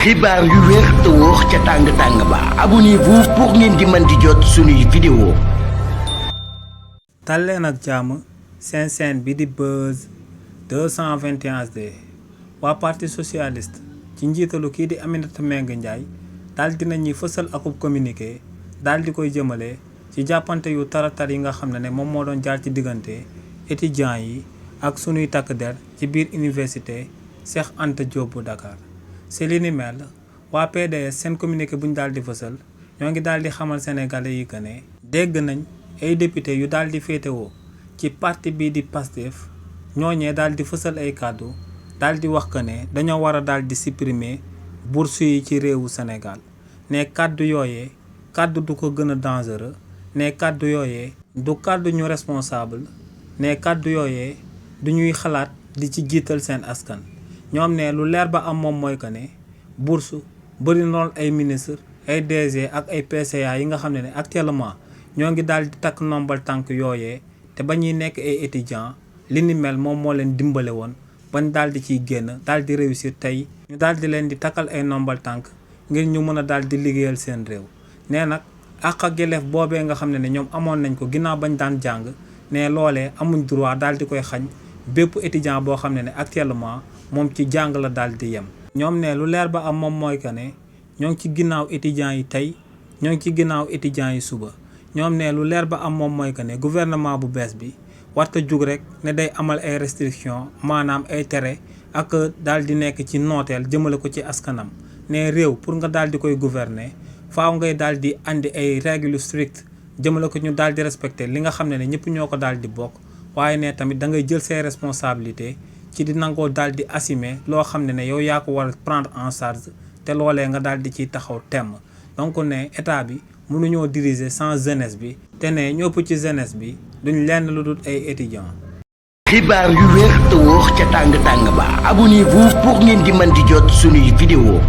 xibaar yu wér te wóor ca tàng ba abonnez-vous pour ngeen di mën di jot suñuy vidéo. dal leen ak jàmm seen chaîne bi di Buzz 221 HD waa parti socialiste ci njiitalu kii di Aminata Mbengue Ndiaye daal dinañuy fësal akub communiqué daal di koy jëmale ci jàppante yu taratar yi nga xam ne moom moo doon jaar ci diggante étudiants yi ak sunuy takk der ci biir université Cheikh Anta Diop bu Dakar. ci li ni mel waa PDS seen communiqué bu ñu daal di fësal ñoo ngi daal di xamal sénégalais yi que ne dégg nañ ay député yu daal di féetewoo ci parti bii di Pastef ñooñee daal di fësal ay kàddu daal di wax que ne dañoo war a daal di supprimer bourse yi ci réewu Sénégal ne kàddu yooyee kàddu du ko gën a dangereux ne kàddu yooyee du kàddu ñu responsable ne kàddu yooyee du ñuy xalaat di ci jiital seen askan. ñoom ne lu leer ba am moom mooy que ne bourse bëri lool ay ministre ay DG ak ay PCA yi nga xam ne actuellement ñoo ngi daal di takk nombal tànk yooyee te ba ñuy nekk ay étudiants li ni mel moom moo leen dimbale woon bañ daal di ciy génn daal di réussir tey ñu daal di leen di takkal ay nombal tànk ngir ñu mën a daal di liggéeyal seen réew. nee nag àq ak yelleef boobee nga xam ne ñoom amoon nañ ko ginnaaw bañ daan jàng ne loolee amuñ droit daal di koy xañ bépp étudiant boo xam ne actuellement moom ci jàng la daal di yem. ñoom ne lu leer ba am moom mooy que ne ñoo ngi ci ginnaaw étudiants yi tey ñoo ngi ci ginnaaw étudiants yi suba. ñoom ne lu leer ba am moom mooy que ne gouvernement bu bees bi warta jug rek ne day amal ay restrictions maanaam ay tere ak daal di nekk ci nooteel jëmale ko ci askanam. ne réew pour nga daal di koy gouverner faaw ngay daal di andi ay règles strictes jëmale ko ñu daal di respecter li nga xam ne ñëpp ñoo ko daal di bokk waaye ne tamit da ngay jël ses responsabilités. ci di nangoo daal di assumer loo xam ne yow yaa ko war a prendre en charge te loolee nga daal di ciy taxaw temm donc ne état bi mënuñoo diriger sans jeunesse bi te ne ñëpp ci jeunesse bi duñ lenn lu dul ay étudiants. xibaar yu wér te wóor ca tàng ba abonnez-vous pour ngeen di mën di jot suñuy vidéo.